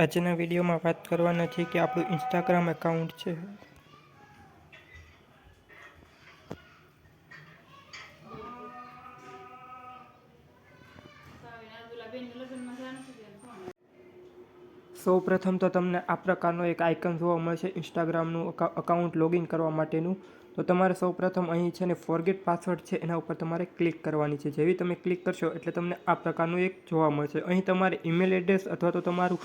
આજના વિડીયોમાં વાત કરવાના છે કે આપણું ઇન્સ્ટાગ્રામ એકાઉન્ટ છે સૌ પ્રથમ તો તમને આ પ્રકારનો એક આઇકન જોવા મળશે ઇન્સ્ટાગ્રામનું અકાઉન્ટ લોગિન કરવા માટેનું. તો તમારે સૌ પ્રથમ અહીં છે ને ફોરગેટ પાસવર્ડ છે એના ઉપર તમારે ક્લિક કરવાની છે. જેવી તમે ક્લિક કરશો એટલે તમને આ પ્રકારનું એક જોવા મળશે. અહીં તમારે ઈમેલ એડ્રેસ અથવા તો તમારું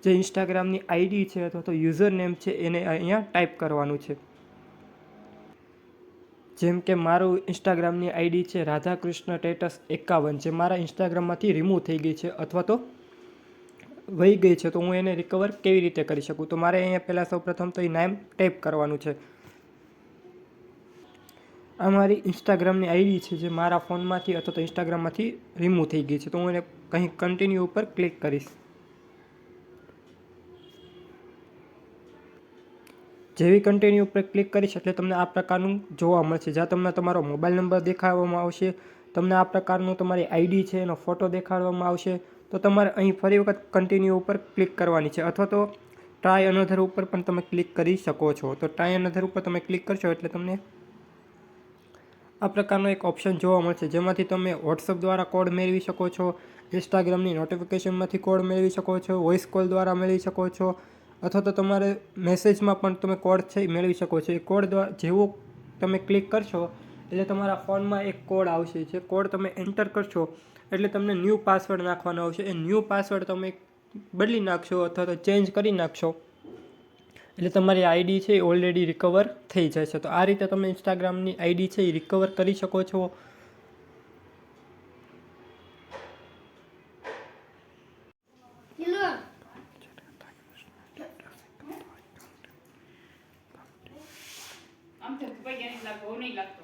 જે ઇન્સ્ટાગ્રામની આઈડી છે અથવા તો યુઝર નેમ છે એને અહીંયા ટાઈપ કરવાનું છે. જેમ કે મારું ઇન્સ્ટાગ્રામની આઈડી છે રાધાકૃષ્ણ ટેટસ 51, જે મારા ઇન્સ્ટાગ્રામમાંથી રિમૂવ થઈ ગઈ છે અથવા તો વહી ગઈ છે. તો હું એને રિકવર કેવી રીતે કરી શકું? તો મારે અહીંયા પહેલાં સૌપ્રથમ તો એ નામ ટાઈપ કરવાનું છે. આ મારી ઇન્સ્ટાગ્રામની આઈડી છે જે મારા ફોનમાંથી અથવા તો ઇન્સ્ટાગ્રામમાંથી રિમૂવ થઈ ગઈ છે. તો હું એને કંઈ કન્ટિન્યુ ઉપર ક્લિક કરીશ. જેવી કન્ટિન્યુ ઉપર ક્લિક કરીશ એટલે તમને આ પ્રકારનું જોવા મળશે, જ્યાં તમને તમારો મોબાઈલ નંબર દેખાડવામાં આવશે, તમને આ પ્રકારનું તમારી આઈડી છે એનો ફોટો દેખાડવામાં આવશે. તો તમારે અહીં ફરી વખત કન્ટિન્યુ ઉપર ક્લિક કરવાની છે અથવા તો ટ્રાય અનધર ઉપર પણ તમે ક્લિક કરી શકો છો. તો ટ્રાય અનધર ઉપર તમે ક્લિક કરશો એટલે તમને આ પ્રકારનો એક ઓપ્શન જોવા મળશે, જેમાંથી તમે વોટ્સઅપ દ્વારા કોડ મેળવી શકો છો, ઇન્સ્ટાગ્રામની નોટિફિકેશનમાંથી કોડ મેળવી શકો છો, વોઇસ કોલ દ્વારા મેળવી શકો છો, અથવા તો તમારે મેસેજમાં પણ તમે કોડ છે એ મેળવી શકો છો. એ કોડ દ્વારા જેવો તમે ક્લિક કરશો એટલે તમારા ફોનમાં એક કોડ આવશે. જે કોડ તમે એન્ટર કરશો એટલે તમને ન્યૂ પાસવર્ડ નાખવાનો આવશે. એ ન્યૂ પાસવર્ડ તમે બદલી નાખશો અથવા તો ચેન્જ કરી નાખશો એટલે તમારી આઈડી છે એ ઓલરેડી રિકવર થઈ જશે. તો આ રીતે તમે ઇન્સ્ટાગ્રામની આઈડી છે એ રિકવર કરી શકો છો. આમ તો પૈસા નહીં લાગતો નહીં લાગતો